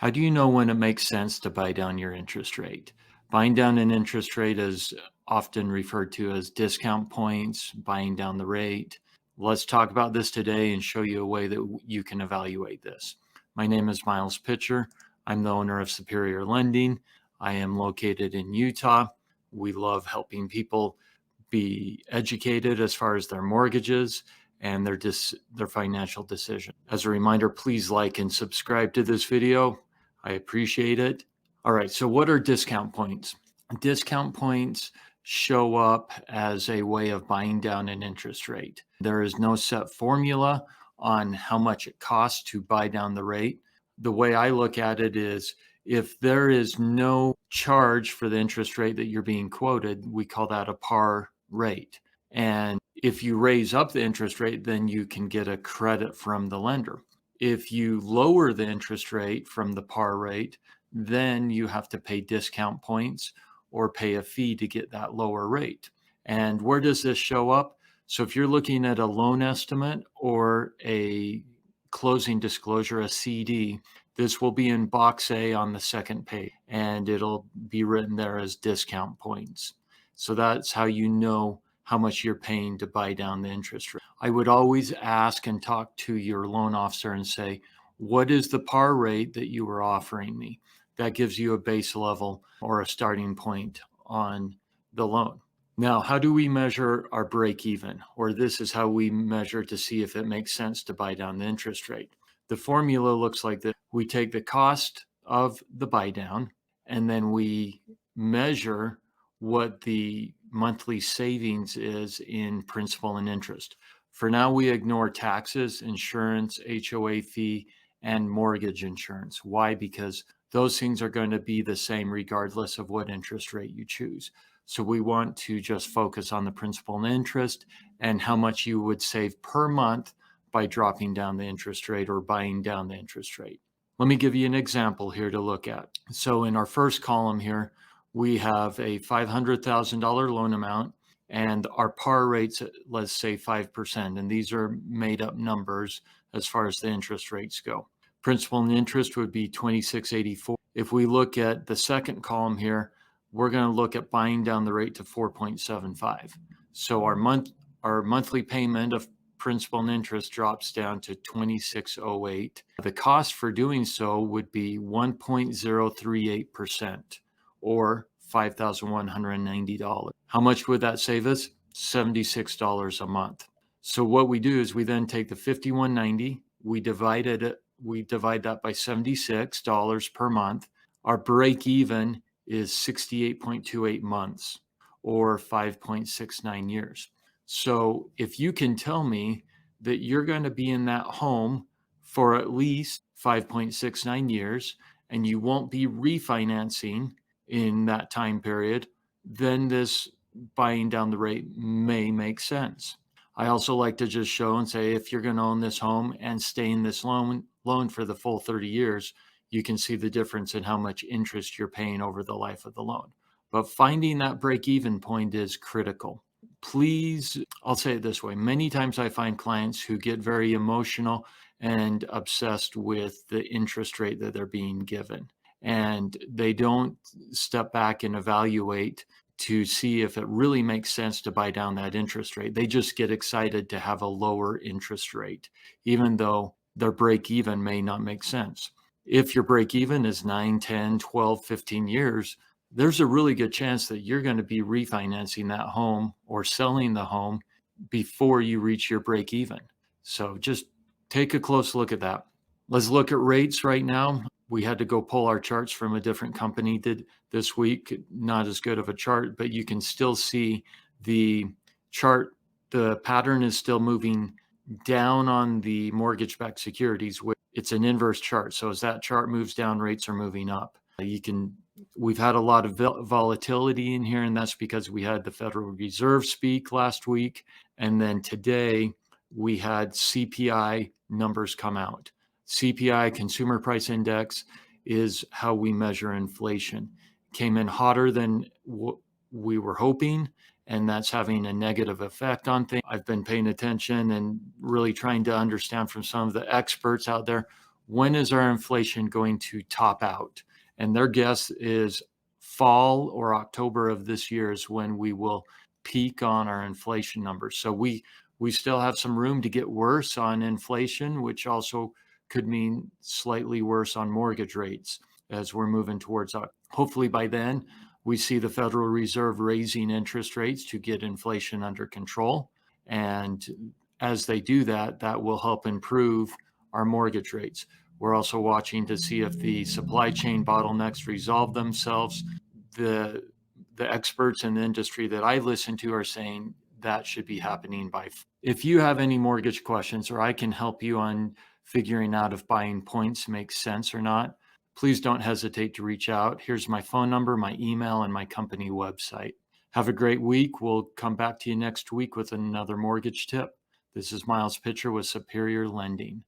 How do you know when it makes sense to buy down your interest rate? Buying down an interest rate is often referred to as discount points, buying down the rate. Let's talk about this today and show you a way that you can evaluate this. My name is Miles Pitcher. I'm the owner of Superior Lending. I am located in Utah. We love helping people be educated as far as their mortgages and their financial decision. As a reminder, please like and subscribe to this video. I appreciate it. All right, so what are discount points? Discount points show up as a way of buying down an interest rate. There is no set formula on how much it costs to buy down the rate. The way I look at it is if there is no charge for the interest rate that you're being quoted, we call that a par rate. And if you raise up the interest rate, then you can get a credit from the lender. If you lower the interest rate from the par rate, then you have to pay discount points or pay a fee to get that lower rate. And where does this show up? So if you're looking at a loan estimate or a closing disclosure, a CD, this will be in box A on the second page, and it'll be written there as discount points. So that's how you know how much you're paying to buy down the interest rate. I would always ask and talk to your loan officer and say, what is the par rate that you were offering me? That gives you a base level or a starting point on the loan. Now, how do we measure our break even? Or this is how we measure to see if it makes sense to buy down the interest rate. The formula looks like this. We take the cost of the buy down and then we measure what the monthly savings is in principal and interest. For now, we ignore taxes, insurance, HOA fee, and mortgage insurance. Why? Because those things are going to be the same regardless of what interest rate you choose. So we want to just focus on the principal and interest and how much you would save per month by dropping down the interest rate or buying down the interest rate. Let me give you an example here to look at. So in our first column here, we have a $500,000 loan amount and our par rates, let's say 5%. And these are made up numbers as far as the interest rates go. Principal and interest would be $26.84. If we look at the second column here, we're going to look at buying down the rate to 4.75. So our monthly payment of principal and interest drops down to $26.08. The cost for doing so would be 1.038% or $5,190. How much would that save us? $76 a month. So what we do is we then take the $5,190, we divide that by $76 per month. Our break even is 68.28 months or 5.69 years. So if you can tell me that you're going to be in that home for at least 5.69 years and you won't be refinancing in that time period, then this buying down the rate may make sense. I also like to just show and say, if you're going to own this home and stay in this loan for the full 30 years, you can see the difference in how much interest you're paying over the life of the loan. But finding that break-even point is critical. Please, I'll say it this way. Many times I find clients who get very emotional and obsessed with the interest rate that they're being given. And they don't step back and evaluate to see if it really makes sense to buy down that interest rate. They just get excited to have a lower interest rate, even though their break even may not make sense. If your break even is 9, 10, 12, 15 years, there's a really good chance that you're going to be refinancing that home or selling the home before you reach your break even. So just take a close look at that. Let's look at rates right now. We had to go pull our charts from a different company this week. Not as good of a chart, but you can still see the chart. The pattern is still moving down on the mortgage-backed securities. It's an inverse chart. So as that chart moves down, rates are moving up. We've had a lot of volatility in here, and that's because we had the Federal Reserve speak last week. And then today we had CPI numbers come out. CPI, Consumer Price Index, is how we measure inflation. Came in hotter than what we were hoping, and that's having a negative effect on things. I've been paying attention and really trying to understand from some of the experts out there when is our inflation going to top out? And their guess is fall or October of this year is when we will peak on our inflation numbers. So we still have some room to get worse on inflation, which also could mean slightly worse on mortgage rates as we're moving towards hopefully by then we see the Federal Reserve raising interest rates to get inflation under control. And as they do that, that will help improve our mortgage rates. We're also watching to see if the supply chain bottlenecks resolve themselves. The experts in the industry that I listen to are saying that should be happening by. If you have any mortgage questions or I can help you on figuring out if buying points makes sense or not, please don't hesitate to reach out. Here's my phone number, my email, and my company website. Have a great week. We'll come back to you next week with another mortgage tip. This is Miles Pitcher with Superior Lending.